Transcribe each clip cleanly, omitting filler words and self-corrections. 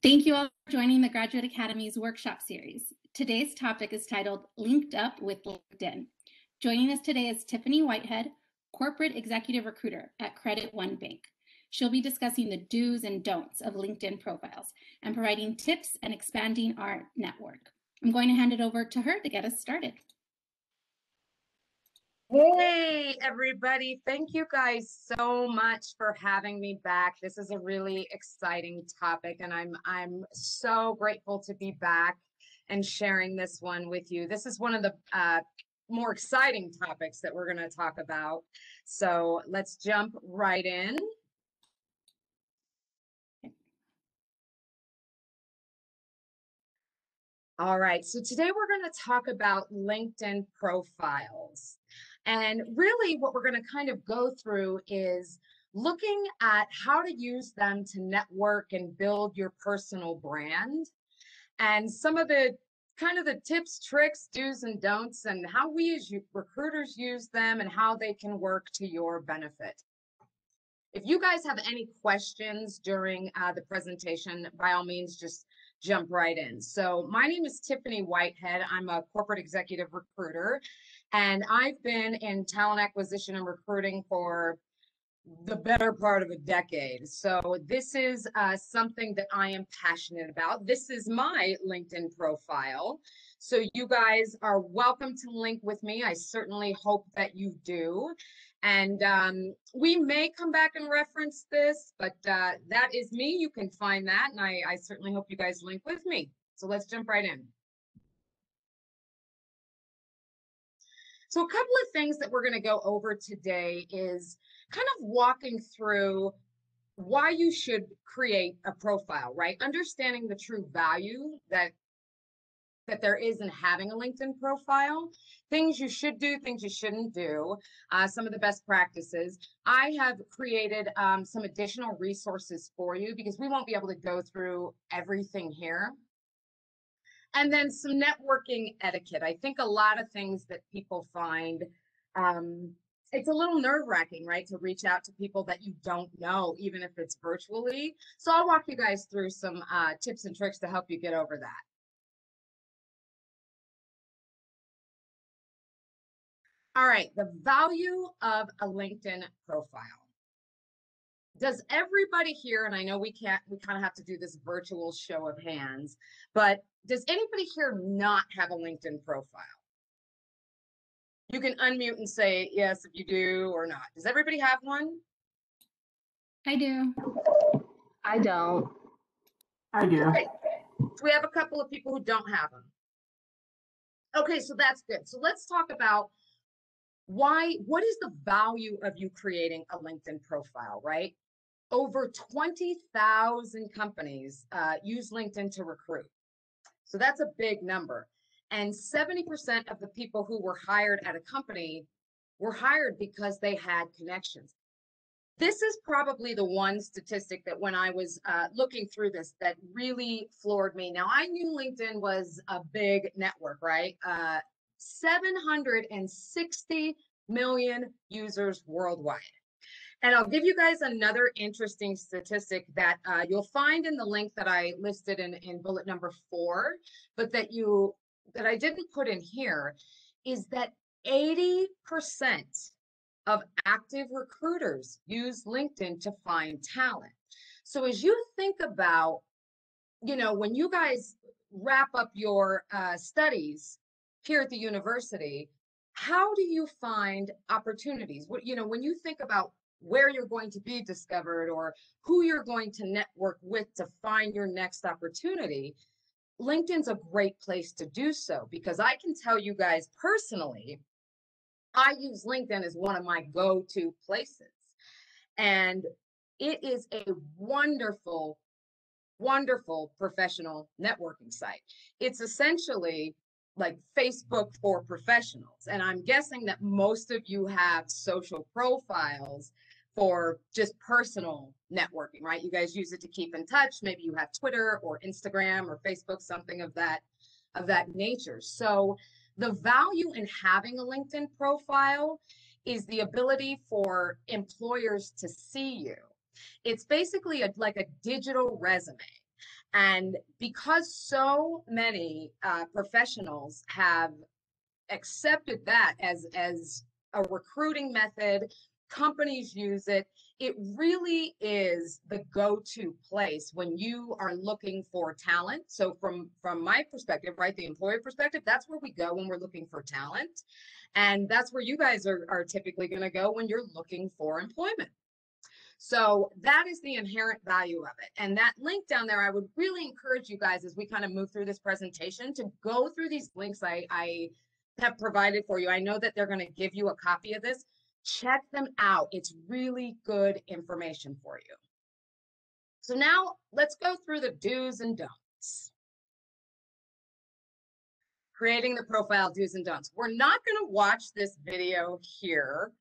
Thank you all for joining the Graduate Academy's workshop series. Today's topic is titled Linked Up with LinkedIn. Joining us today is Tiffany Whitehead, Corporate Executive Recruiter at Credit One Bank. She'll be discussing the do's and don'ts of LinkedIn profiles and providing tips and expanding our network. I'm going to hand it over to her to get us started. Hey, everybody. Thank you guys so much for having me back. This is a really exciting topic, and I'm so grateful to be back and sharing this one with you. This is one of the more exciting topics that we're going to talk about. So let's jump right in. All right, so today we're going to talk about LinkedIn profiles. And really what we're going to kind of go through is looking at how to use them to network and build your personal brand, and some of the kind of the tips, tricks, do's and don'ts, and how we as recruiters use them and how they can work to your benefit. If you guys have any questions during the presentation, by all means, just jump right in. So my name is Tiffany Whitehead. I'm a corporate executive recruiter, and I've been in talent acquisition and recruiting for the better part of a decade. So this is something that I am passionate about. This is my LinkedIn profile. So you guys are welcome to link with me. I certainly hope that you do. And we may come back and reference this, but that is me. You can find that. And I certainly hope you guys link with me. So let's jump right in. So a couple of things that we're going to go over today is kind of walking through why you should create a profile, right? Understanding the true value that there is in having a LinkedIn profile, things you should do, things you shouldn't do, some of the best practices. I have created some additional resources for you because we won't be able to go through everything here. And then some networking etiquette. I think a lot of things that people find, it's a little nerve-wracking, right, to reach out to people that you don't know, even if it's virtually. So I'll walk you guys through some tips and tricks to help you get over that. All right, the value of a LinkedIn profile. Does everybody here, and I know we kind of have to do this virtual show of hands, but does anybody here not have a LinkedIn profile? You can unmute and say yes if you do or not. Does everybody have one? I do. I don't. I do. Okay. So we have a couple of people who don't have them. Okay, so that's good. So let's talk about what is the value of you creating a LinkedIn profile, right? Over 20,000 companies use LinkedIn to recruit. So that's a big number. And 70% of the people who were hired at a company were hired because they had connections. This is probably the one statistic that when I was looking through this that really floored me. Now, I knew LinkedIn was a big network, right? 760 million users worldwide. And I'll give you guys another interesting statistic that you'll find in the link that I listed in bullet number 4, but that I didn't put in here, is that 80% of active recruiters use LinkedIn to find talent. So as you think about, when you guys wrap up your studies here at the university, how do you find opportunities? When you think about where you're going to be discovered or who you're going to network with to find your next opportunity, LinkedIn's a great place to do so, because I can tell you guys personally, I use LinkedIn as one of my go-to places. And it is a wonderful, wonderful professional networking site. It's essentially like Facebook for professionals. And I'm guessing that most of you have social profiles for just personal networking, right? You guys use it to keep in touch. Maybe you have Twitter or Instagram or Facebook, something of that nature. So the value in having a LinkedIn profile is the ability for employers to see you. It's basically like a digital resume. And because so many professionals have accepted that as a recruiting method, companies use it. It really is the go-to place when you are looking for talent. So from my perspective, right, the employer perspective, that's where we go when we're looking for talent. And that's where you guys are typically going to go when you're looking for employment. So that is the inherent value of it. And that link down there, I would really encourage you guys as we kind of move through this presentation to go through these links I have provided for you. I know that they're going to give you a copy of this. Check them out. It's really good information for you. So now let's go through the do's and don'ts. Creating the profile do's and don'ts. We're not going to watch this video here.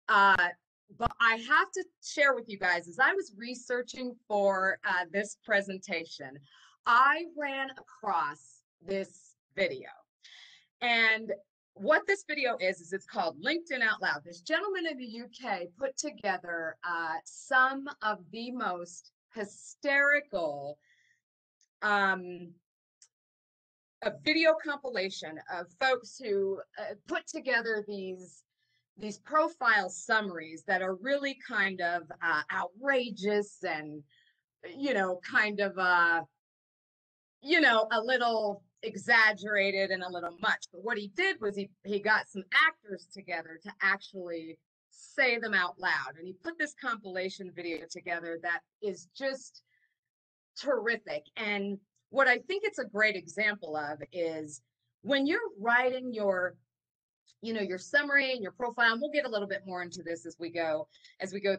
But I have to share with you guys, as I was researching for this presentation, I ran across this video. And what this video is it's called LinkedIn Out Loud. This gentleman in the UK put together some of the most hysterical a video compilation of folks who put together these profile summaries that are really kind of outrageous and, kind of, a little exaggerated and a little much. But what he did was he got some actors together to actually say them out loud. And he put this compilation video together that is just terrific. And what I think it's a great example of is when you're writing your summary and your profile, and we'll get a little bit more into this as we go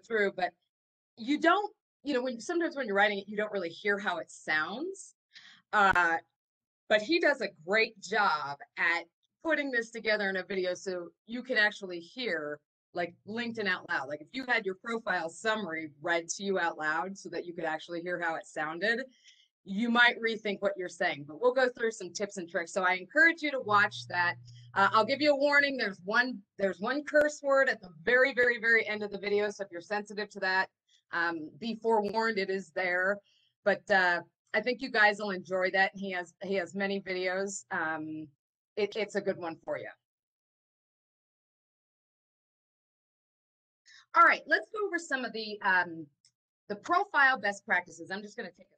through, but you don't, sometimes when you're writing it, you don't really hear how it sounds. But he does a great job at putting this together in a video so you can actually hear like LinkedIn out loud. Like if you had your profile summary read to you out loud so that you could actually hear how it sounded, you might rethink what you're saying. But we'll go through some tips and tricks. So I encourage you to watch that. I'll give you a warning. There's one curse word at the very, very, very end of the video. So if you're sensitive to that, be forewarned, it is there. But I think you guys will enjoy that. He has many videos. It's a good one for you. All right, let's go over some of the profile best practices. I'm just going to take it.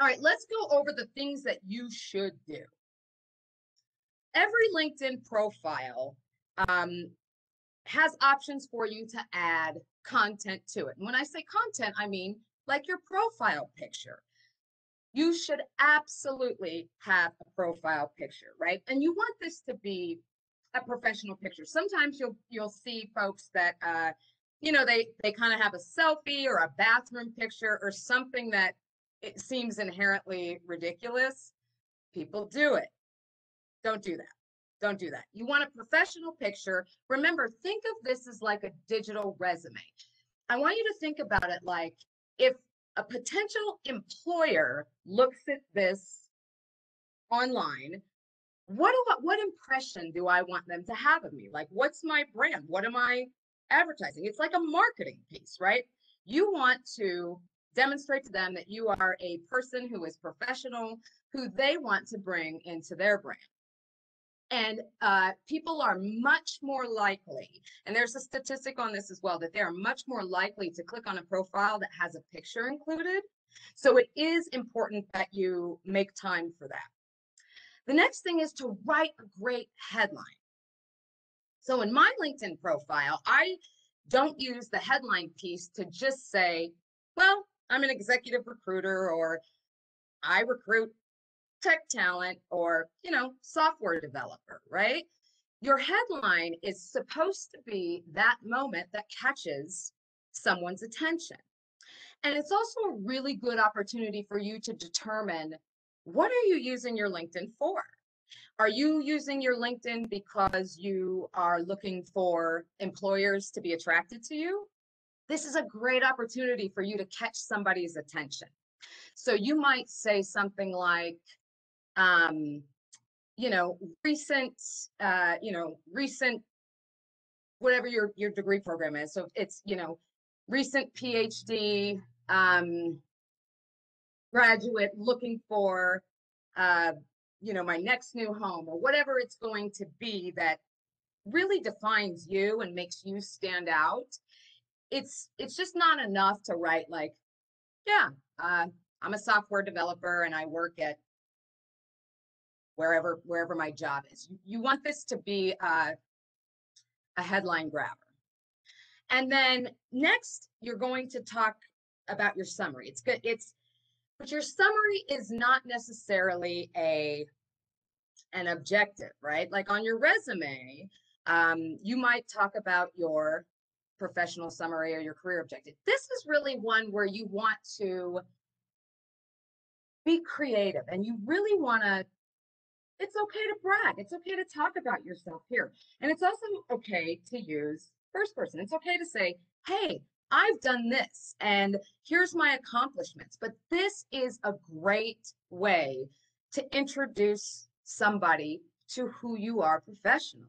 All right, let's go over the things that you should do. Every LinkedIn profile has options for you to add content to it. And when I say content, I mean like your profile picture. You should absolutely have a profile picture, right? And you want this to be a professional picture. Sometimes you'll see folks that they kind of have a selfie or a bathroom picture or something that it seems inherently ridiculous. People do it. Don't do that. Don't do that. You want a professional picture. Remember, think of this as like a digital resume. I want you to think about it like if a potential employer looks at this online, what impression do I want them to have of me? Like, what's my brand? What am I advertising? It's like a marketing piece, right? You want to demonstrate to them that you are a person who is professional, who they want to bring into their brand. And people are much more likely, and there's a statistic on this as well, that they are much more likely to click on a profile that has a picture included. So it is important that you make time for that. The next thing is to write a great headline. So in my LinkedIn profile, I don't use the headline piece to just say, well, I'm an executive recruiter, or I recruit tech talent, or, software developer, right? Your headline is supposed to be that moment that catches someone's attention. And it's also a really good opportunity for you to determine, what are you using your LinkedIn for? Are you using your LinkedIn because you are looking for employers to be attracted to you? This is a great opportunity for you to catch somebody's attention. So you might say something like, recent whatever your degree program is. So it's, you know, recent PhD graduate looking for, you know, my next new home, or whatever it's going to be that really defines you and makes you stand out. It's just not enough to write like, yeah, I'm a software developer and I work at wherever my job is. You want this to be a headline grabber. And then next, you're going to talk about your summary. It's good. But your summary is not necessarily an objective, right? Like on your resume, you might talk about your professional summary or your career objective. This is really one where you want to be creative and you really want to, it's okay to brag. It's okay to talk about yourself here. And it's also okay to use first person. It's okay to say, hey, I've done this and here's my accomplishments. But this is a great way to introduce somebody to who you are professionally.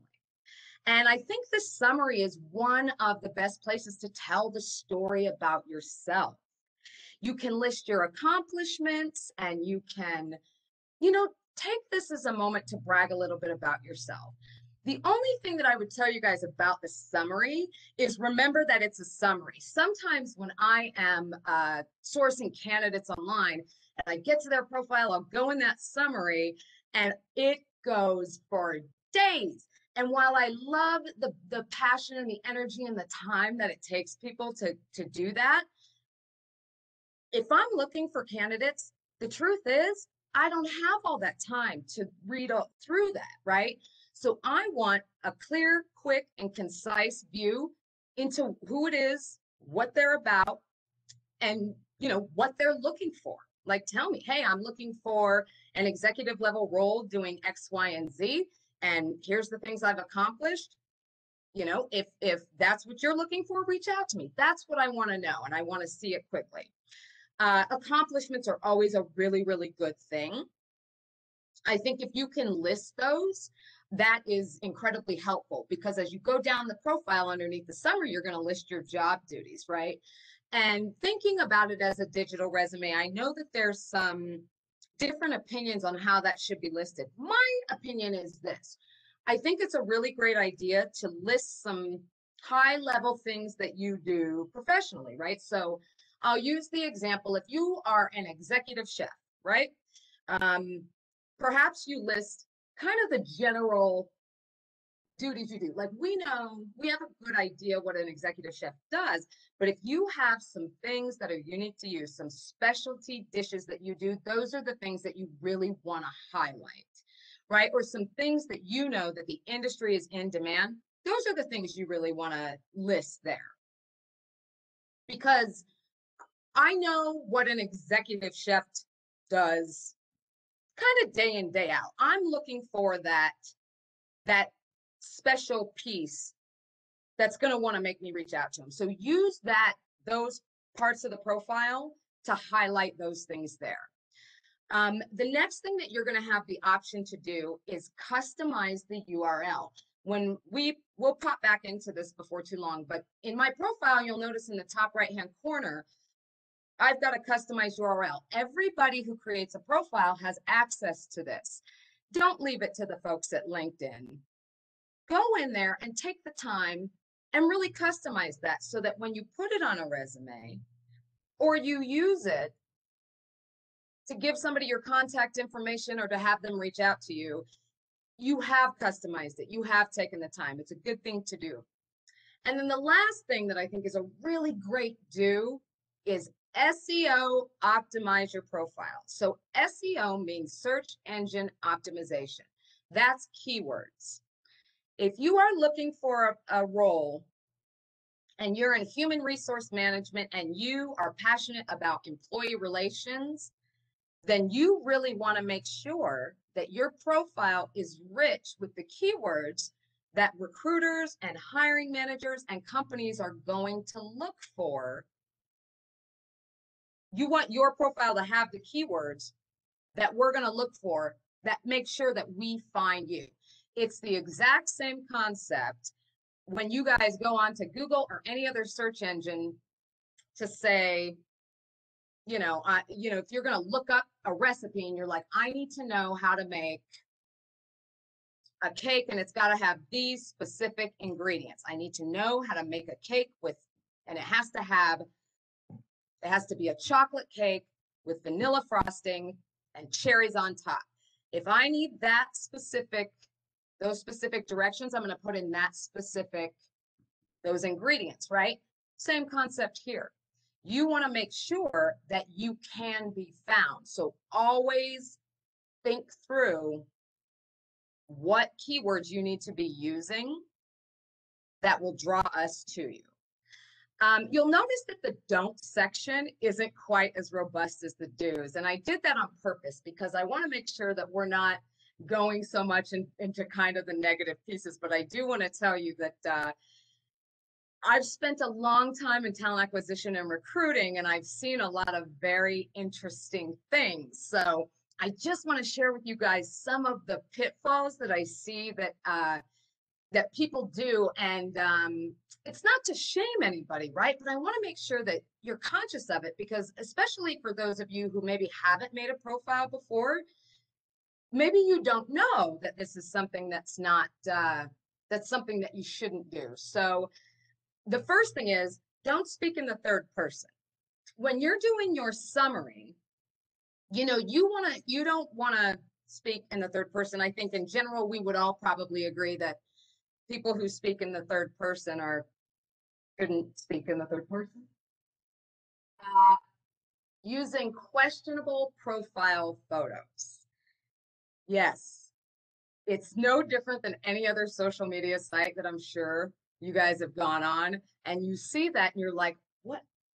And I think the summary is one of the best places to tell the story about yourself. You can list your accomplishments and you can, you know, take this as a moment to brag a little bit about yourself. The only thing that I would tell you guys about the summary is remember that it's a summary. Sometimes when I am sourcing candidates online and I get to their profile, I'll go in that summary and it goes for days. And while I love the passion and the energy and the time that it takes people to do that, if I'm looking for candidates, the truth is, I don't have all that time to read through that, right? So I want a clear, quick, and concise view into who it is, what they're about, and you know what they're looking for. Like, tell me, hey, I'm looking for an executive level role doing X, Y, and Z, and here's the things I've accomplished. You know, if that's what you're looking for, reach out to me. That's what I want to know, and I want to see it quickly. Accomplishments are always a really, really good thing. I think if you can list those, that is incredibly helpful because as you go down the profile underneath the summary, you're going to list your job duties, right? And thinking about it as a digital resume, I know that there's some different opinions on how that should be listed. My opinion is this. I think it's a really great idea to list some high-level things that you do professionally, right? So I'll use the example, if you are an executive chef, right? Perhaps you list kind of the general duties you do. Like we know, we have a good idea what an executive chef does, but if you have some things that are unique to you, some specialty dishes that you do, those are the things that you really want to highlight, right? Or some things that you know that the industry is in demand, those are the things you really want to list there. Because I know what an executive chef does kind of day in, day out. I'm looking for that special piece that's going to want to make me reach out to them. So use those parts of the profile to highlight those things there. The next thing that you're going to have the option to do is customize the URL. When we'll pop back into this before too long, but in my profile, you'll notice in the top right-hand corner, I've got a customized URL. Everybody who creates a profile has access to this. Don't leave it to the folks at LinkedIn. Go in there and take the time and really customize that so that when you put it on a resume or you use it to give somebody your contact information or to have them reach out to you, you have customized it. You have taken the time. It's a good thing to do. And then the last thing that I think is a really great do is SEO optimize your profile. So SEO means search engine optimization. That's keywords. If you are looking for a role and you're in human resource management and you are passionate about employee relations, then you really want to make sure that your profile is rich with the keywords that recruiters and hiring managers and companies are going to look for. You want your profile to have the keywords that we're going to look for that make sure that we find you. It's the exact same concept when you guys go on to Google or any other search engine to say, if you're going to look up a recipe and you're like, I need to know how to make a cake and it's got to have these specific ingredients. I need to know how to make a cake and it has to be a chocolate cake with vanilla frosting and cherries on top. If I need those specific directions, I'm going to put in those ingredients, right? Same concept here. You want to make sure that you can be found. So always think through what keywords you need to be using that will draw us to you. You'll notice that the don't section isn't quite as robust as the do's. And I did that on purpose because I want to make sure that we're not going so much into kind of the negative pieces. But I do want to tell you that I've spent a long time in talent acquisition and recruiting, and I've seen a lot of very interesting things. So I just want to share with you guys some of the pitfalls that I see that people do. And it's not to shame anybody, right? But I want to make sure that you're conscious of it, because especially for those of you who maybe haven't made a profile before, maybe you don't know that this is something that's something that you shouldn't do. So the first thing is, don't speak in the third person. When you're doing your summary, you don't want to speak in the third person. I think in general, we would all probably agree that people who speak in the third person shouldn't speak in the third person. Using questionable profile photos. Yes, it's no different than any other social media site that I'm sure you guys have gone on, and you see that and you're like,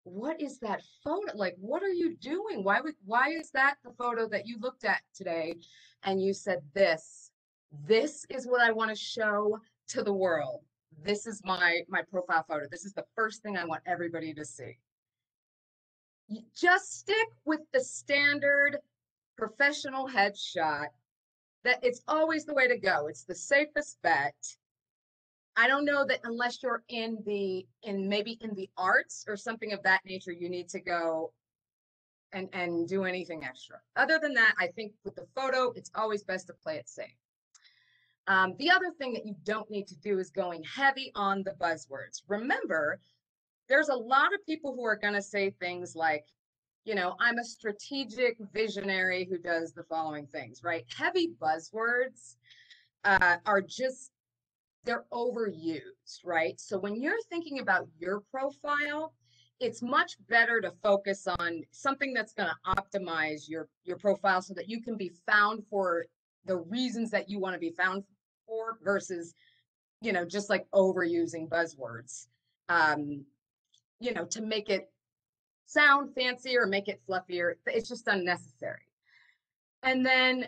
what is that photo? Like, what are you doing? Why is that the photo that you looked at today? And you said, this is what I want to show to the world. This is my profile photo. This is the first thing I want everybody to see. You just stick with the standard professional headshot. That it's always the way to go. It's the safest bet. I don't know that unless you're maybe in the arts or something of that nature, you need to go and do anything extra. Other than that, I think with the photo, it's always best to play it safe. The other thing that you don't need to do is going heavy on the buzzwords. Remember, there's a lot of people who are going to say things like, I'm a strategic visionary who does the following things, right? Heavy buzzwords they're overused, right? So when you're thinking about your profile, it's much better to focus on something that's going to optimize your profile so that you can be found for the reasons that you want to be found for versus, just like overusing buzzwords, to make it sound fancy or make it fluffier. It's just unnecessary. And then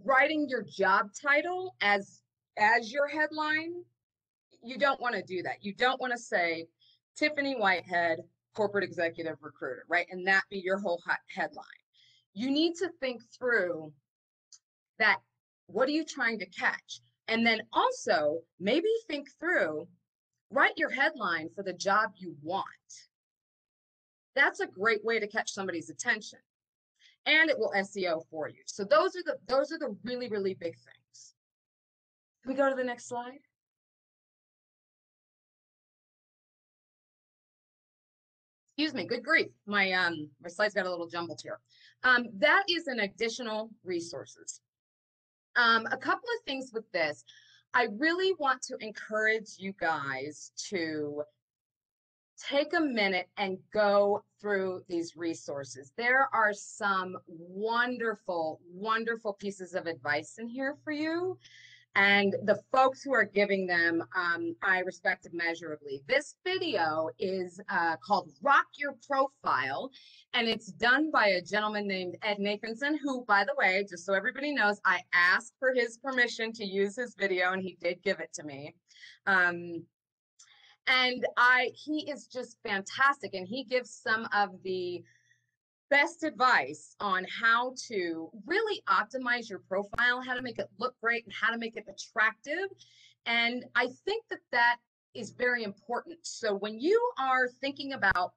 writing your job title as your headline, you don't want to do that. You don't want to say Tiffany Whitehead, corporate executive recruiter, right? And that be your whole headline. You need to think through that. What are you trying to catch? And then also maybe think through, write your headline for the job you want. That's a great way to catch somebody's attention. And it will SEO for you. So those are the really, really big things. Can we go to the next slide? Excuse me, good grief. My slides got a little jumbled here. That is an additional resources. A couple of things with this. I really want to encourage you guys to take a minute and go through these resources. There are some wonderful, wonderful pieces of advice in here for you. And the folks who are giving them, I respect immeasurably. This video is called Rock Your Profile, and it's done by a gentleman named Ed Nathanson, who, by the way, just so everybody knows, I asked for his permission to use his video, and he did give it to me. And he is just fantastic, and he gives some of the best advice on how to really optimize your profile, how to make it look great, and how to make it attractive. And I think that that is very important. So when you are thinking about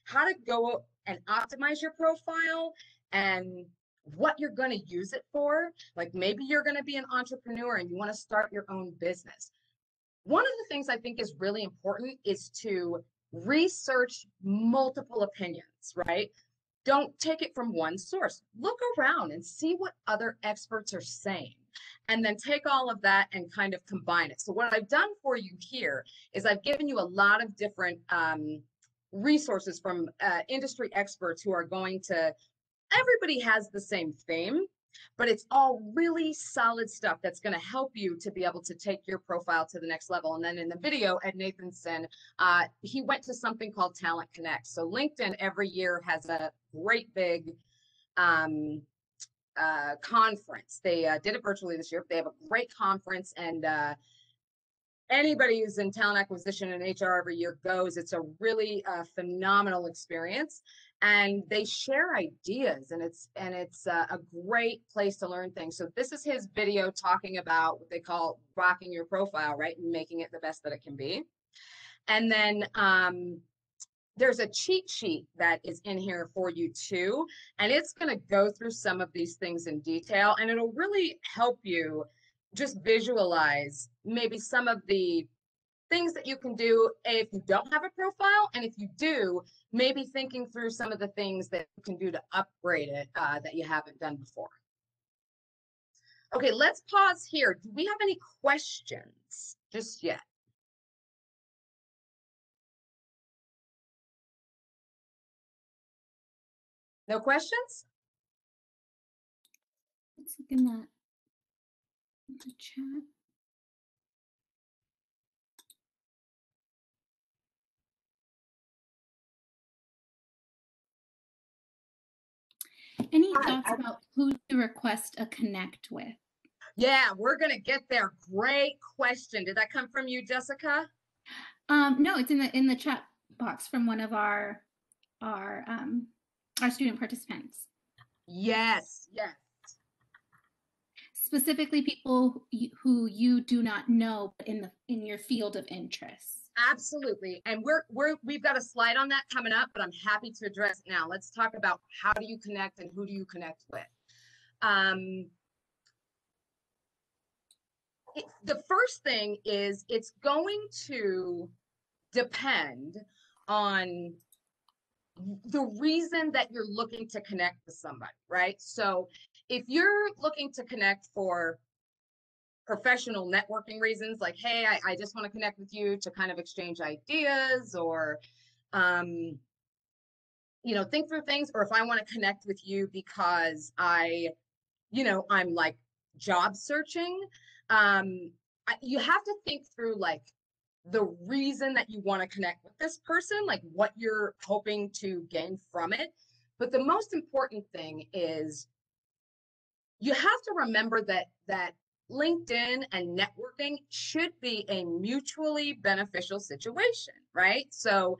how to go and optimize your profile and what you're going to use it for, like maybe you're going to be an entrepreneur and you want to start your own business. One of the things I think is really important is to research multiple opinions, right? Don't take it from one source. Look around and see what other experts are saying, and then take all of that and kind of combine it. So what I've done for you here is I've given you a lot of different resources from industry experts who are going to, everybody has the same theme, but it's all really solid stuff that's going to help you to be able to take your profile to the next level. And then in the video, Ed Nathanson, he went to something called Talentconnect. So LinkedIn every year has a great big conference. They did it virtually this year. They have a great conference, and anybody who's in talent acquisition and HR every year goes. It's a really phenomenal experience, and they share ideas, and it's a great place to learn things. So this is his video talking about what they call rocking your profile, right, and making it the best that it can be. And then there's a cheat sheet that is in here for you too, and it's going to go through some of these things in detail, and it'll really help you just visualize maybe some of the things that you can do if you don't have a profile, and if you do, maybe thinking through some of the things that you can do to upgrade it that you haven't done before. Okay, let's pause here. Do we have any questions just yet? No questions? Let's look in the chat. Any thoughts about who to request a connect with? Yeah, we're gonna get there. Great question. Did that come from you, Jessica? No, it's in the chat box from one of our student participants. Yes, yes. Specifically, people who you do not know in your field of interest. Absolutely. And we've got a slide on that coming up, but I'm happy to address it now. Let's talk about how do you connect and who do you connect with. The first thing is it's going to depend on the reason that you're looking to connect with somebody, right? So if you're looking to connect for professional networking reasons, like, hey, I just want to connect with you to kind of exchange ideas, or think through things, or if I want to connect with you because I'm like job searching, you have to think through like the reason that you want to connect with this person, like what you're hoping to gain from it. But the most important thing is you have to remember that LinkedIn and networking should be a mutually beneficial situation, right? So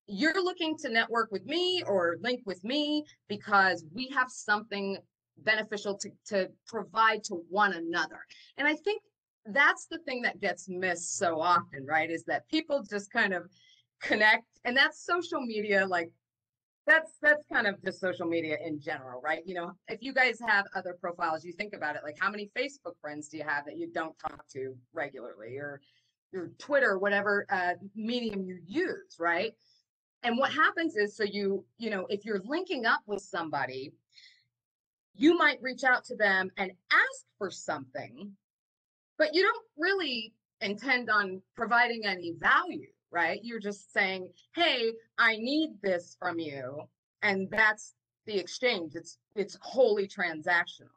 you're looking to network with me or link with me because we have something beneficial to provide to one another. And I think that's the thing that gets missed so often, right? Is that people just kind of connect, and that's social media, like that's kind of just social media in general, right? If you guys have other profiles, you think about it, like how many Facebook friends do you have that you don't talk to regularly, or your Twitter, whatever medium you use, right? And what happens is, so if you're linking up with somebody, you might reach out to them and ask for something, but you don't really intend on providing any value, right? You're just saying, hey, I need this from you. And that's the exchange. It's wholly transactional.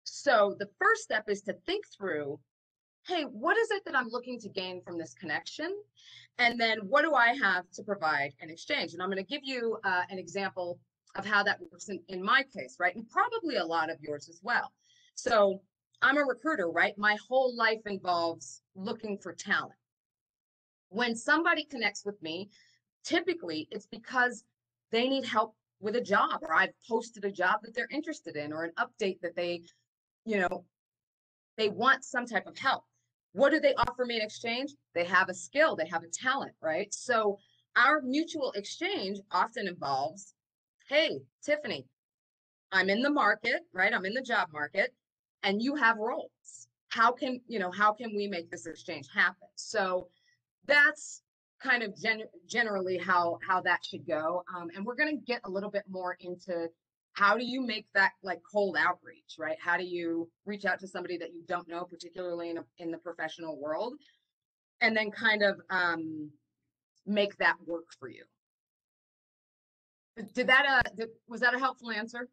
So the first step is to think through, hey, what is it that I'm looking to gain from this connection? And then what do I have to provide in exchange? And I'm going to give you an example of how that works in my case, right? And probably a lot of yours as well. So I'm a recruiter, right? My whole life involves looking for talent. When somebody connects with me, typically it's because they need help with a job, or I've posted a job that they're interested in, or an update that they, They want some type of help. What do they offer me in exchange? They have a skill, they have a talent, right? So our mutual exchange often involves, hey, Tiffany, I'm in the market, right? I'm in the job market, and you have roles. How can we make this exchange happen? So that's kind of generally how that should go. And we're going to get a little bit more into how do you make that like cold outreach, right? How do you reach out to somebody that you don't know, particularly in the professional world, and then kind of make that work for you. Was that a helpful answer?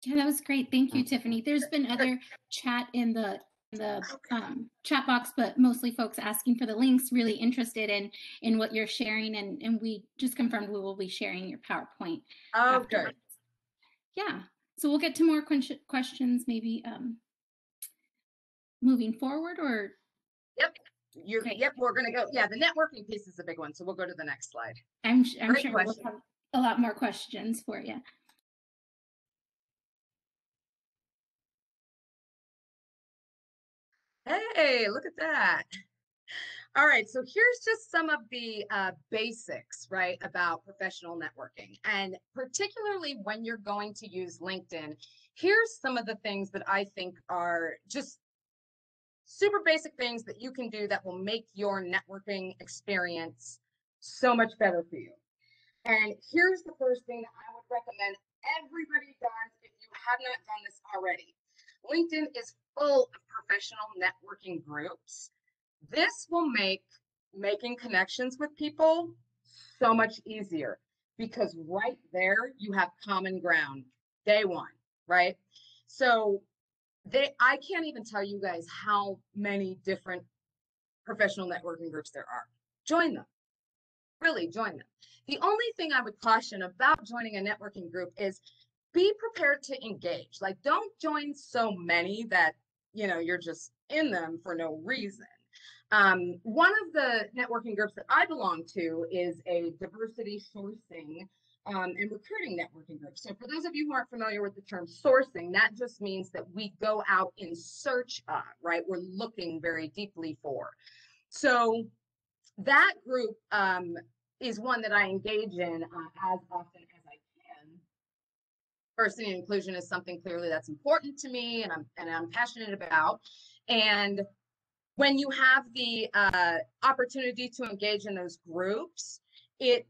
Yeah, that was great. Thank you, Tiffany. There's been other chat in the chat box, but mostly folks asking for the links, really interested in what you're sharing, and we just confirmed we will be sharing your PowerPoint. Oh, good. Yeah, so we'll get to more questions maybe moving forward, or yep, we're gonna go. Yeah, the networking piece is a big one, so we'll go to the next slide. I'm sure we'll have a lot more questions for you. Hey, look at that. All right, so here's just some of the basics, right, about professional networking. And particularly when you're going to use LinkedIn, here's some of the things that I think are just super basic things that you can do that will make your networking experience so much better for you. And here's the first thing that I would recommend everybody does if you have not done this already. LinkedIn is full of professional networking groups. This will make making connections with people so much easier because right there you have common ground day one, right? So I can't even tell you guys how many different professional networking groups there are. Join them. Really join them. The only thing I would caution about joining a networking group is be prepared to engage. Like, don't join so many that, you're just in them for no reason. One of the networking groups that I belong to is a diversity sourcing and recruiting networking group. So for those of you who aren't familiar with the term sourcing, that just means that we go out in search of, right? We're looking very deeply for. So that group is one that I engage in as often as I can. Diversity and inclusion is something clearly that's important to me and I'm passionate about. And when you have the opportunity to engage in those groups, it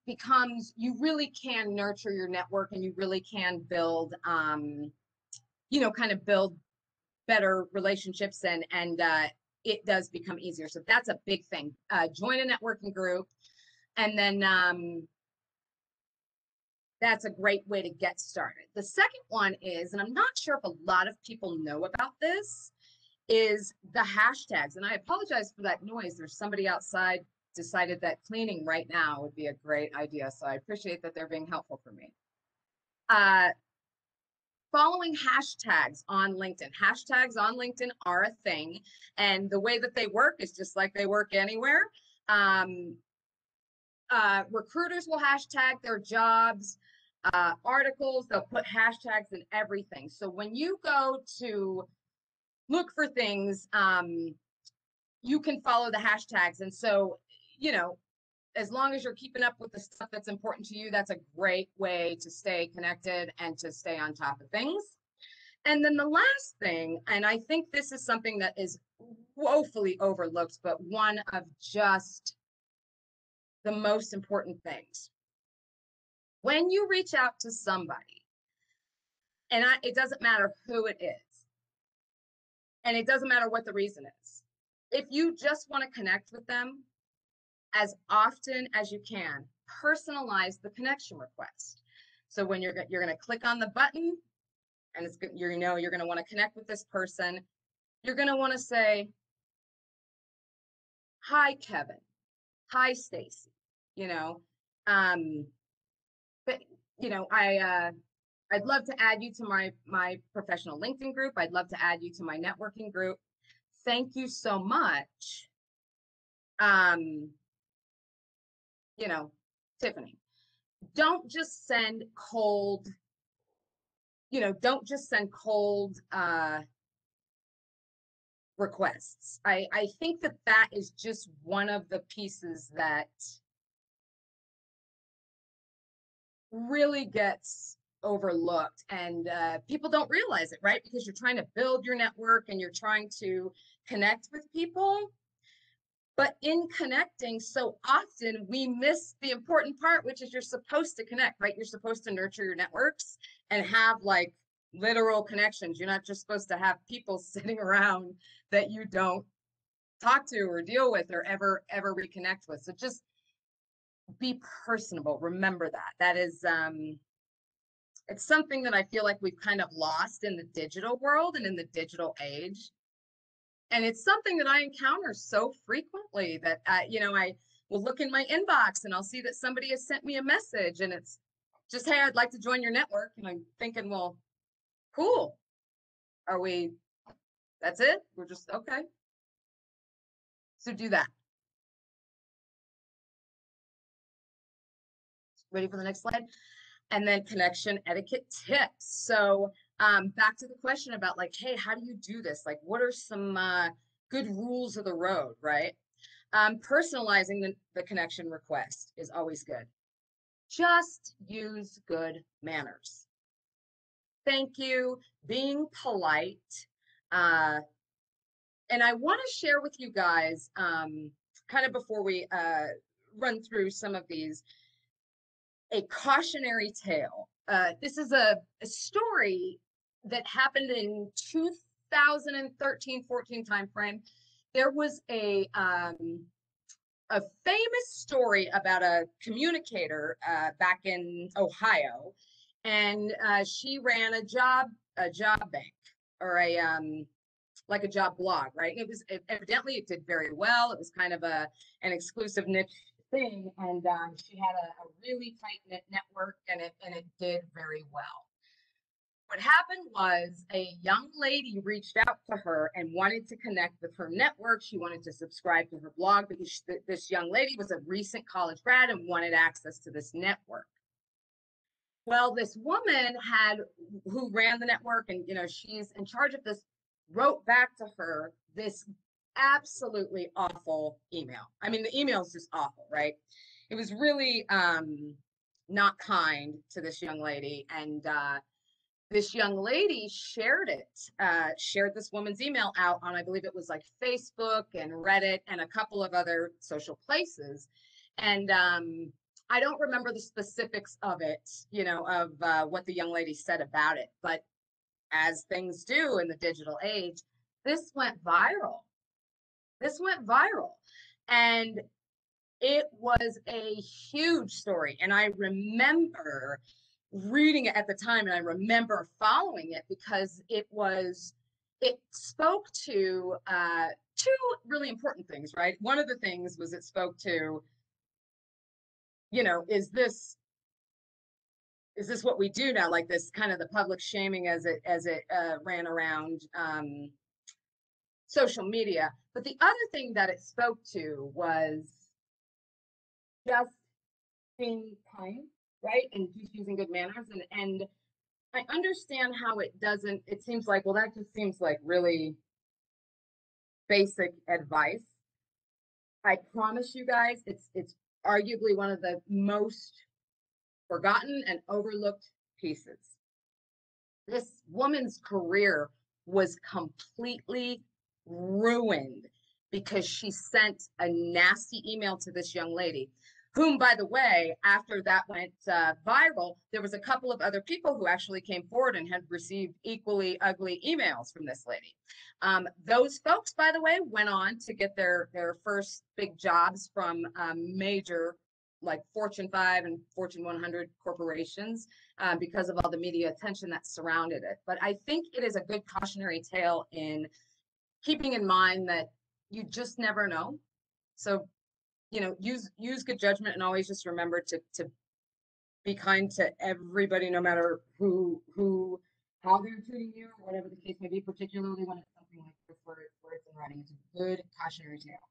becomes, you really can nurture your network and you really can build, kind of build better relationships and it does become easier. So that's a big thing. Join a networking group, and then that's a great way to get started. The second one is, and I'm not sure if a lot of people know about this, is the hashtags. And I apologize for that noise. There's somebody outside decided that cleaning right now would be a great idea. So I appreciate that they're being helpful for me. Following hashtags on LinkedIn. Hashtags on LinkedIn are a thing. And the way that they work is just like they work anywhere. Recruiters will hashtag their jobs, articles, they'll put hashtags in everything. So when you go to look for things, you can follow the hashtags. And so, as long as you're keeping up with the stuff that's important to you, that's a great way to stay connected and to stay on top of things. And then the last thing, and I think this is something that is woefully overlooked, but one of just the most important things. When you reach out to somebody, and it doesn't matter who it is, and it doesn't matter what the reason is, if you just want to connect with them, as often as you can, personalize the connection request. So when you're going to click on the button and it's you're going to want to connect with this person, you're going to want to say, "Hi, Kevin. Hi, Stacy." But I'd love to add you to my professional LinkedIn group. I'd love to add you to my networking group. Thank you so much. Tiffany, don't just send cold, requests. I think that that is just one of the pieces that really gets overlooked, and people don't realize it, right? Because you're trying to build your network and you're trying to connect with people. But in connecting, so often we miss the important part, which is you're supposed to connect, right? You're supposed to nurture your networks and have like literal connections. You're not just supposed to have people sitting around that you don't talk to or deal with or ever reconnect with. So just be personable. Remember that. That is it's something that I feel like we've kind of lost in the digital world and in the digital age. And it's something that I encounter so frequently that, you know, I will look in my inbox and I'll see that somebody has sent me a message and it's just, hey, I'd like to join your network. And I'm thinking, well, cool. Are we, that's it? We're just, okay. So do that. Ready for the next slide? And then connection etiquette tips. So back to the question about like, hey, how do you do this? Like, what are some good rules of the road, right? Personalizing the connection request is always good. Just use good manners. Thank you, being polite. And I want to share with you guys, kind of before we run through some of these, a cautionary tale. This is a story that happened in 2013-14 timeframe. There was a famous story about a communicator back in Ohio, and she ran a job bank, or a like a job blog, right? Evidently it did very well. It was kind of an exclusive niche thing, and she had a really tight knit network, and it did very well. What happened was a young lady reached out to her and wanted to connect with her network. She wanted to subscribe to her blog because this young lady was a recent college grad and wanted access to this network. Well, this woman who ran the network, and you know, she's in charge of this, wrote back to her this absolutely awful email. I mean, the email is just awful, right? It was really not kind to this young lady, and this young lady shared this woman's email out on, I believe it was like Facebook and Reddit and a couple of other social places. And I don't remember the specifics of it, you know, of what the young lady said about it. But as things do in the digital age, this went viral. And it was a huge story. And I remember reading it at the time, and I remember following it because it spoke to two really important things, right? One of the things was it spoke to, you know, is this what we do now? Like this kind of the public shaming as it ran around social media. But the other thing that it spoke to was just being kind, right? And just using good manners. And I understand how it seems like, well, that just seems like really basic advice. I promise you guys, it's arguably one of the most forgotten and overlooked pieces. This woman's career was completely ruined because she sent a nasty email to this young lady, whom, by the way, after that went viral, there was a couple of other people who actually came forward and had received equally ugly emails from this lady. Those folks, by the way, went on to get their first big jobs from major, like Fortune 5 and Fortune 100 corporations because of all the media attention that surrounded it. But I think it is a good cautionary tale in keeping in mind that you just never know. So, you know, use good judgment, and always just remember to be kind to everybody, no matter how they're treating you or whatever the case may be, particularly when it's something like this where it's in writing. It's a good cautionary tale.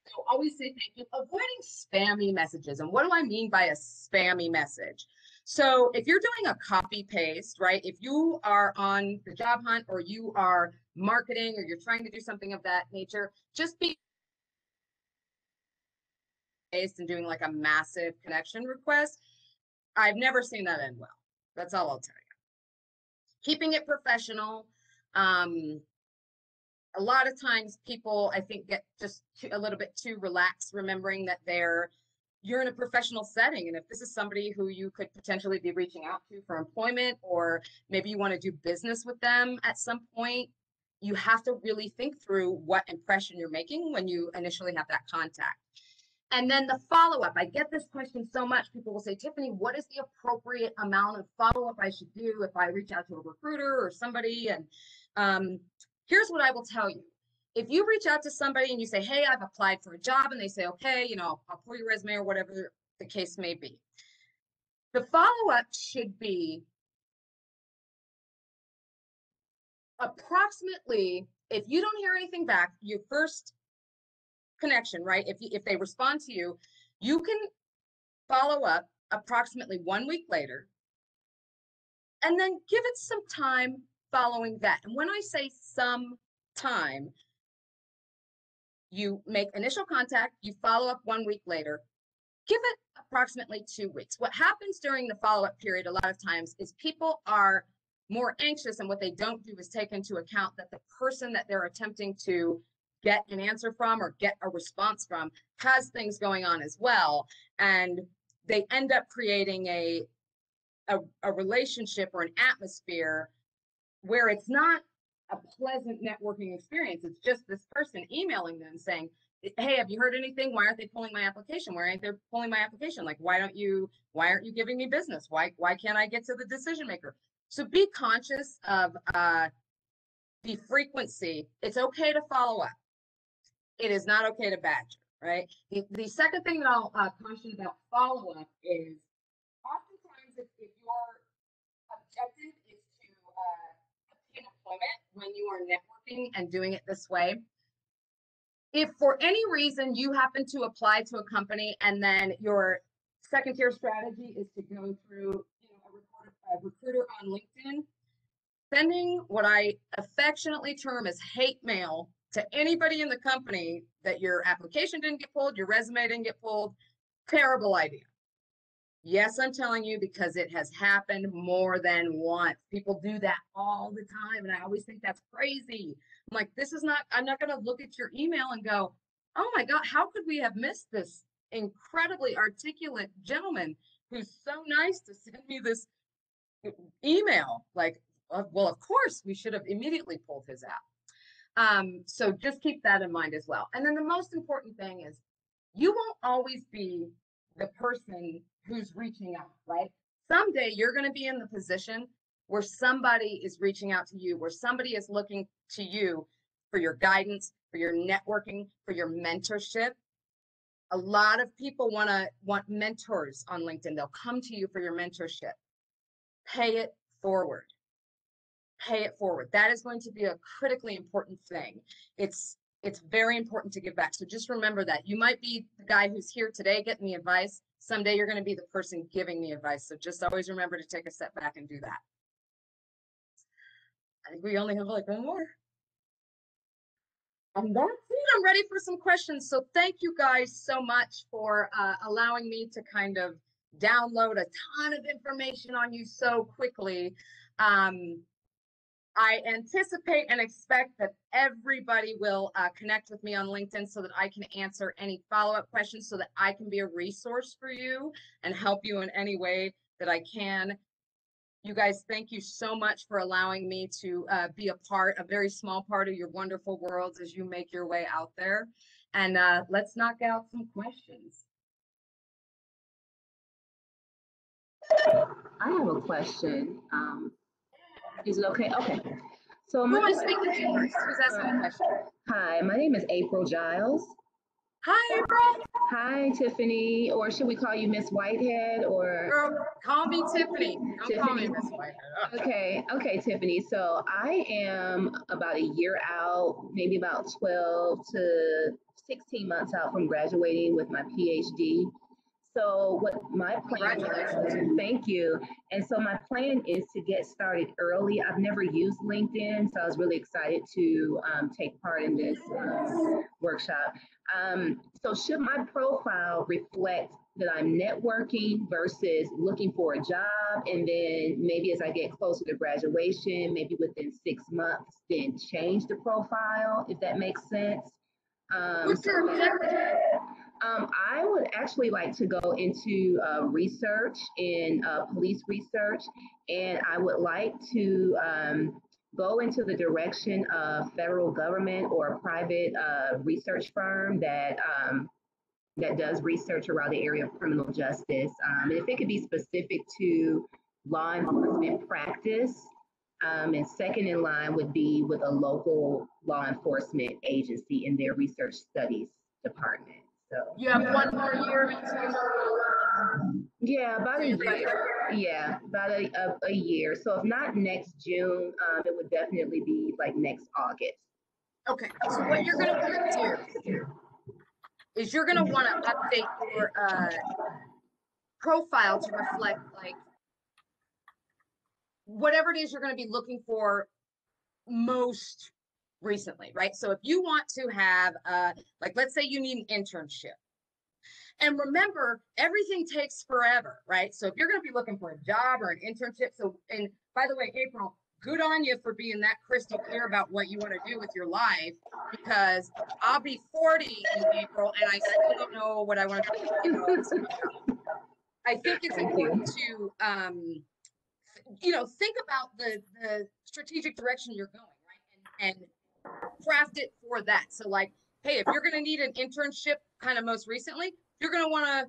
So always say thank you. Avoiding spammy messages. And what do I mean by a spammy message? So if you're doing a copy paste, right? If you are on the job hunt or you are marketing or you're trying to do something of that nature, just be based and doing like a massive connection request. I've never seen that end well. That's all I'll tell you. Keeping it professional. A lot of times people, I think, get just a little bit too relaxed, remembering that you're in a professional setting. And if this is somebody who you could potentially be reaching out to for employment, or maybe you want to do business with them at some point, you have to really think through what impression you're making when you initially have that contact. And then the follow-up. I get this question so much. People will say, Tiffany, what is the appropriate amount of follow-up I should do if I reach out to a recruiter or somebody? And here's what I will tell you. If you reach out to somebody and you say, hey, I've applied for a job, and they say, okay, I'll pull your resume or whatever the case may be. The follow-up should be approximately, if you don't hear anything back, your first connection, right? If they respond to you, you can follow up approximately 1 week later, and then give it some time following that. And when I say some time, you make initial contact, you follow up 1 week later, give it approximately 2 weeks. What happens during the follow-up period a lot of times is people are more anxious, and what they don't do is take into account that the person that they're attempting to get an answer from or get a response from has things going on as well. And they end up creating a relationship or an atmosphere where it's not a pleasant networking experience. It's just this person emailing them saying, hey, have you heard anything? Why aren't they pulling my application? Why aren't they pulling my application? Like, why aren't you giving me business? Why can't I get to the decision maker? So be conscious of the frequency. It's okay to follow up. It is not okay to badger, right? The second thing that I'll caution about follow-up is oftentimes if your objective is to obtain employment when you are networking and doing it this way, if for any reason you happen to apply to a company and then your second tier strategy is to go through a recruiter on LinkedIn, sending what I affectionately term as hate mail to anybody in the company that your application didn't get pulled, your resume didn't get pulled, terrible idea. Yes, I'm telling you, because it has happened more than once. People do that all the time, and I always think that's crazy. I'm like, I'm not going to look at your email and go, oh my God, how could we have missed this incredibly articulate gentleman who's so nice to send me this email? Like, well, of course, we should have immediately pulled his app. So just keep that in mind as well. And then the most important thing is you won't always be the person who's reaching out, right? Someday you're going to be in the position where somebody is reaching out to you, where somebody is looking to you for your guidance, for your networking, for your mentorship. A lot of people want mentors on LinkedIn. They'll come to you for your mentorship. Pay it forward. Pay it forward. That is going to be a critically important thing. It's very important to give back. So just remember that. You might be the guy who's here today getting the advice. Someday you're going to be the person giving the advice. So just always remember to take a step back and do that. I think we only have like one more. And that's it. I'm ready for some questions. So thank you guys so much for allowing me to kind of download a ton of information on you so quickly. I anticipate and expect that everybody will connect with me on LinkedIn so that I can answer any follow-up questions, so that I can be a resource for you and help you in any way that I can. You guys, thank you so much for allowing me to be a very small part of your wonderful worlds as you make your way out there. And let's knock out some questions. I have a question. Is it okay? Okay. So Who am I speaking to first? Who's asking a question? Hi, my name is April Giles. Hi, April. Hi, Tiffany, or should we call you Miss Whitehead? Or Girl, call me Tiffany. Don't call me Miss Whitehead. Okay, Tiffany. So I am about a year out, maybe about 12 to 16 months out from graduating with my PhD. So what my plan, thank you. And so my plan is to get started early. I've never used LinkedIn, so I was really excited to take part in this workshop. So should my profile reflect that I'm networking versus looking for a job? And then maybe as I get closer to graduation, maybe within 6 months, then change the profile, if that makes sense. What's your objective? I would actually like to go into research in police research, and I would like to go into the direction of federal government or a private research firm that that does research around the area of criminal justice. And if it could be specific to law enforcement practice, and second in line would be with a local law enforcement agency in their research studies department. So you have 1 more year. Yeah, about a year. Yeah, about a year. So if not next June, it would definitely be like next August. Okay, so what you're going to want to do is you're going to want to update your profile to reflect like whatever it is you're going to be looking for most recently, right? So if you want to have, like, let's say you need an internship. And remember, everything takes forever, right? So if you're going to be looking for a job or an internship, so, and by the way, April, good on you for being that crystal clear about what you want to do with your life, because I'll be 40 in April and I still don't know what I want to do. I think it's important to, you know, think about the strategic direction you're going, right? And craft it for that. So like, hey, if you're going to need an internship kind of most recently, you're going to want to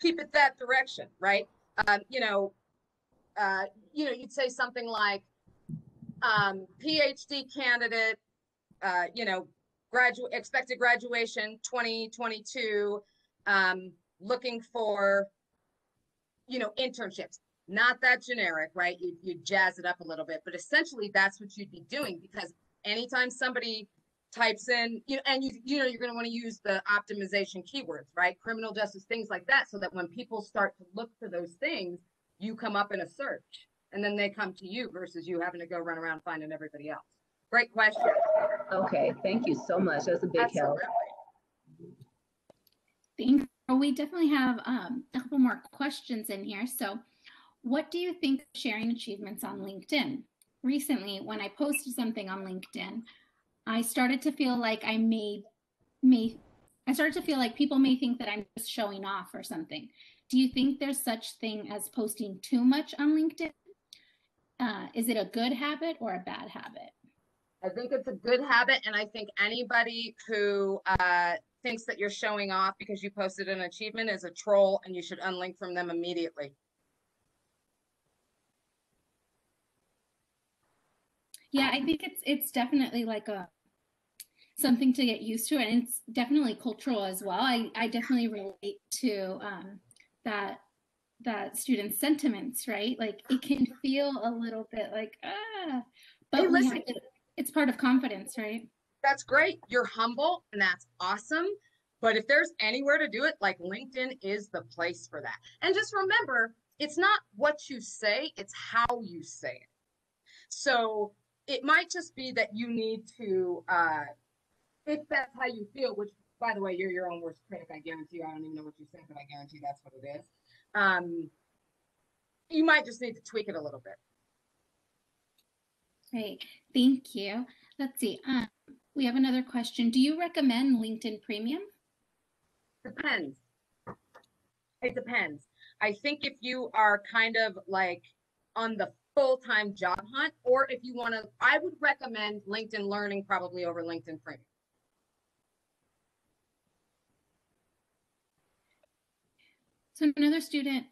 keep it that direction, right? You'd say something like PhD candidate, expected graduation 2022, looking for, internships. Not that generic, right? You jazz it up a little bit, but essentially that's what you'd be doing, because anytime somebody types in, you're going to want to use the optimization keywords, right? Criminal justice, things like that, so that when people start to look for those things, you come up in a search and then they come to you versus you having to go run around finding everybody else. Great question. Okay, thank you so much. That's a big help. Thanks. We definitely have a couple more questions in here. So what do you think of sharing achievements on LinkedIn? Recently, when I posted something on LinkedIn, I started to feel like people may think that I'm just showing off or something. Do you think there's such thing as posting too much on LinkedIn? Is it a good habit or a bad habit? I think it's a good habit, and I think anybody who thinks that you're showing off because you posted an achievement is a troll, and you should unlink from them immediately. Yeah, I think it's definitely like something to get used to, and it's definitely cultural as well. I definitely relate to that student sentiments, right? Like it can feel a little bit like but hey, listen, it's part of confidence, right? That's great. You're humble, and that's awesome. But if there's anywhere to do it, like LinkedIn is the place for that. And just remember, it's not what you say, it's how you say it. So it might just be that you need to, if that's how you feel, which, by the way, you're your own worst critic, I guarantee you. I don't even know what you said, but I guarantee that's what it is. You might just need to tweak it a little bit. Great, thank you. Let's see. We have another question. Do you recommend LinkedIn Premium? Depends. It depends. I think if you are kind of like on the full-time job hunt, or if you want to, I would recommend LinkedIn Learning probably over LinkedIn Premium. So another student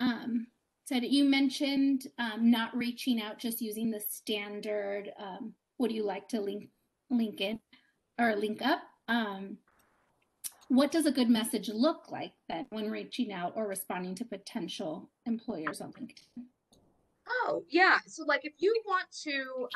said, you mentioned not reaching out, just using the standard, would you like to link in or link up? What does a good message look like then when reaching out or responding to potential employers on LinkedIn? Oh, yeah. So like if you want to,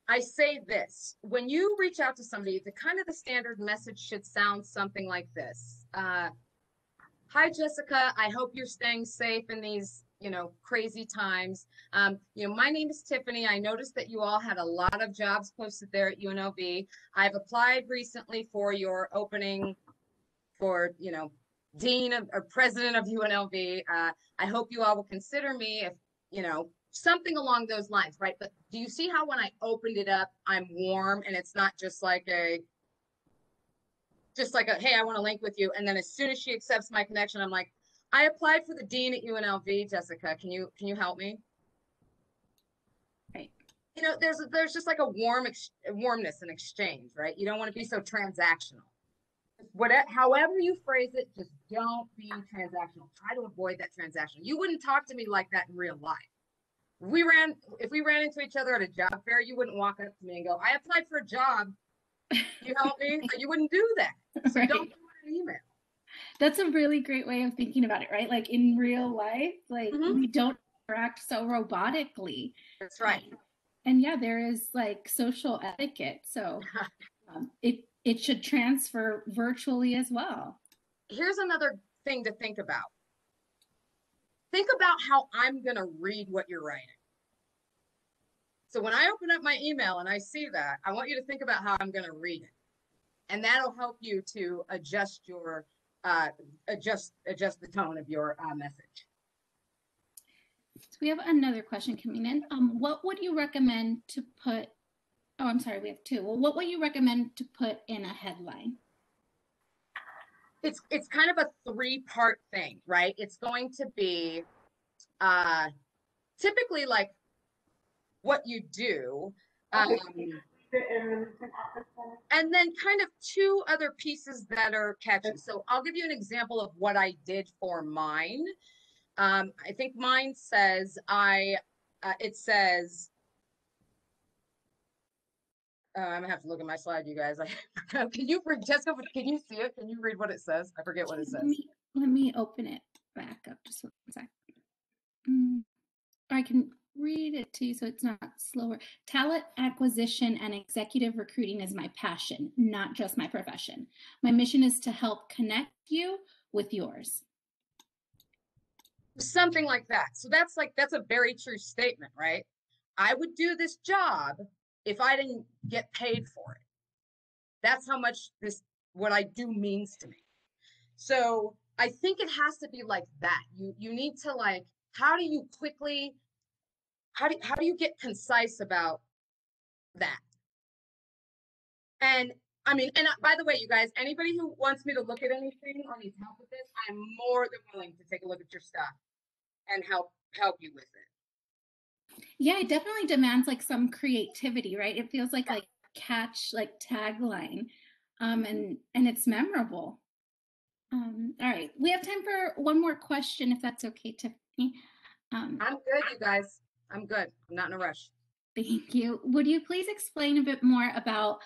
I say this, when you reach out to somebody, the kind of the standard message should sound something like this. Hi, Jessica. I hope you're staying safe in these, crazy times. My name is Tiffany. I noticed that you all had a lot of jobs posted there at UNLV. I've applied recently for your opening for, dean or president of UNLV. I hope you all will consider me if, something along those lines, right? But do you see how when I opened it up, I'm warm and it's not just like a, hey, I want to link with you. And then as soon as she accepts my connection, I'm like, I applied for the dean at UNLV, Jessica. Can you help me? Right. There's just like a warmness in exchange, right? You don't want to be so transactional. However you phrase it, just don't be transactional. Try to avoid that transaction. You wouldn't talk to me like that in real life. If we ran into each other at a job fair, you wouldn't walk up to me and go, I applied for a job. You help me? But you wouldn't do that. So Right. don't do it in email. That's a really great way of thinking about it, right? Like in real life, like we don't interact so robotically. That's right. And yeah, there is like social etiquette. So it should transfer virtually as well. Here's another thing to think about. Think about how I'm going to read what you're writing. So when I open up my email and I see that, I want you to think about how I'm going to read it. And that'll help you to adjust your adjust the tone of your message. So we have another question coming in. What would you recommend to put? Oh, I'm sorry, we have two. Well, what would you recommend to put in a headline? It's kind of a three-part thing, right? It's going to be typically like what you do, and then kind of two other pieces that are catchy. So I'll give you an example of what I did for mine. I think mine says it says. I'm gonna have to look at my slide, you guys. Can you read, Jessica? Can you see it? Can you read what it says? I forget what it says. Let me open it back up just 1 second. I can read it to you so it's not slower. Talent acquisition and executive recruiting is my passion, not just my profession. My mission is to help connect you with yours. Something like that. So that's a very true statement, right? I would do this job if I didn't get paid for it. That's how much what I do means to me. So I think it has to be like that. You need to how do you get concise about that? And I mean, and by the way, you guys, anybody who wants me to look at anything or needs help with this, I'm more than willing to take a look at your stuff and help you with it. Yeah, it definitely demands like some creativity, right? It feels like catch, like tagline, and it's memorable. All right, we have time for one more question, if that's okay, Tiffany. I'm good, you guys. I'm good. I'm not in a rush. Thank you. Would you please explain a bit more about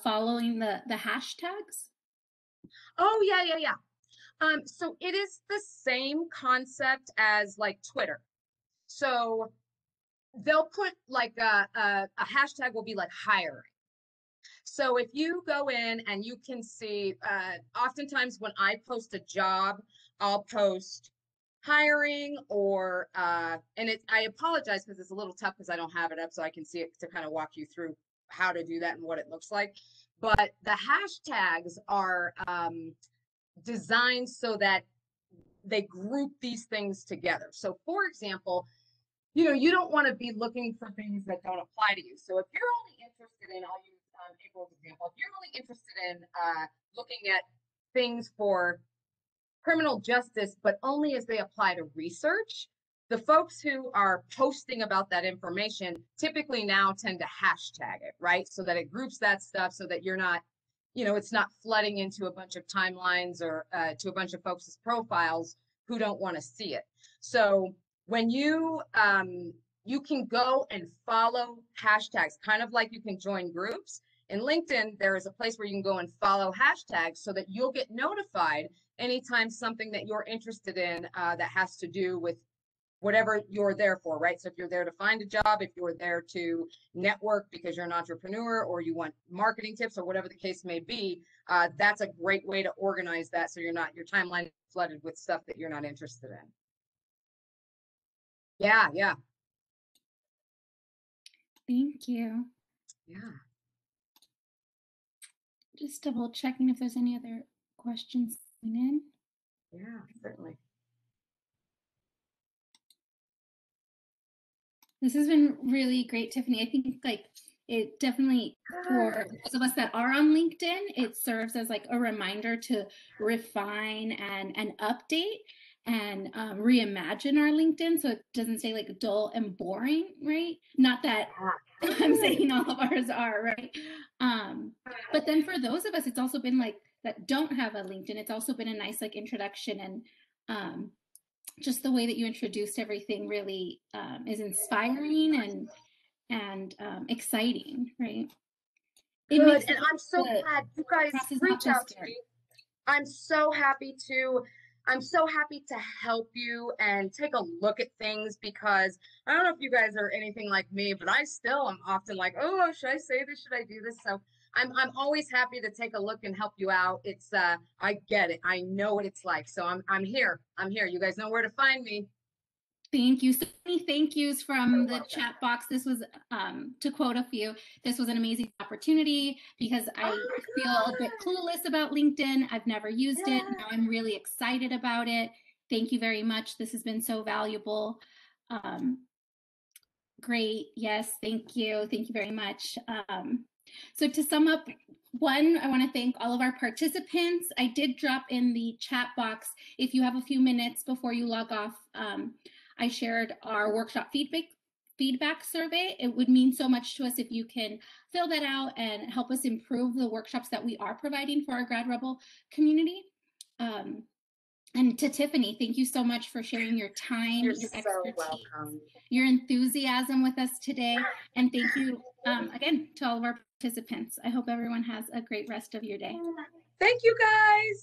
following the hashtags? Oh, yeah. So it is the same concept as like Twitter. So they'll put like a hashtag will be like hiring. So if you go in and you can see, oftentimes when I post a job, I'll post hiring or, I apologize because it's a little tough because I don't have it up so I can see it to kind of walk you through how to do that and what it looks like. But the hashtags are designed so that they group these things together. So for example, you don't want to be looking for things that don't apply to you. So if you're only interested in, I'll use April's example, if you're only interested in looking at things for criminal justice, but only as they apply to research, the folks who are posting about that information typically now tend to hashtag it, right? So that it groups that stuff so that you're not, it's not flooding into a bunch of timelines or to a bunch of folks' profiles who don't want to see it. So when you can go and follow hashtags, kind of like you can join groups. In LinkedIn, there is a place where you can go and follow hashtags so that you'll get notified anytime something that you're interested in that has to do with whatever you're there for, right? So if you're there to find a job, if you're there to network because you're an entrepreneur, or you want marketing tips, or whatever the case may be, that's a great way to organize that, so your timeline is flooded with stuff that you're not interested in. Yeah, yeah. Thank you. Yeah. Just double checking if there's any other questions coming in. Yeah, certainly. This has been really great, Tiffany. I think like it definitely, for those of us that are on LinkedIn, it serves as like a reminder to refine and update and reimagine our LinkedIn so it doesn't stay like dull and boring, right? Not that I'm saying all of ours are, right? But then for those of us, it's also been like that don't have a LinkedIn, it's also been a nice like introduction, and just the way that you introduced everything really is inspiring and exciting, right? It Good, makes and I'm so glad you guys reach out to me. I'm so happy to help you and take a look at things, because I don't know if you guys are anything like me, but I still am often like, oh, should I say this? Should I do this? So I'm always happy to take a look and help you out. It's I get it. I know what it's like. So I'm here. I'm here. You guys know where to find me. Thank you. So many thank yous from the chat box. This was, to quote a few, this was an amazing opportunity because I feel a bit clueless about LinkedIn. I've never used it. Now I'm really excited about it. Thank you very much. This has been so valuable. Great. Yes. Thank you. Thank you very much. So to sum up, one, I want to thank all of our participants. I did drop in the chat box, if you have a few minutes before you log off, I shared our workshop feedback survey. It would mean so much to us if you can fill that out and help us improve the workshops that we are providing for our Grad Rebel community. And to Tiffany, thank you so much for sharing your time, your expertise, welcome. Your enthusiasm with us today. And thank you again to all of our participants. I hope everyone has a great rest of your day. Thank you, guys.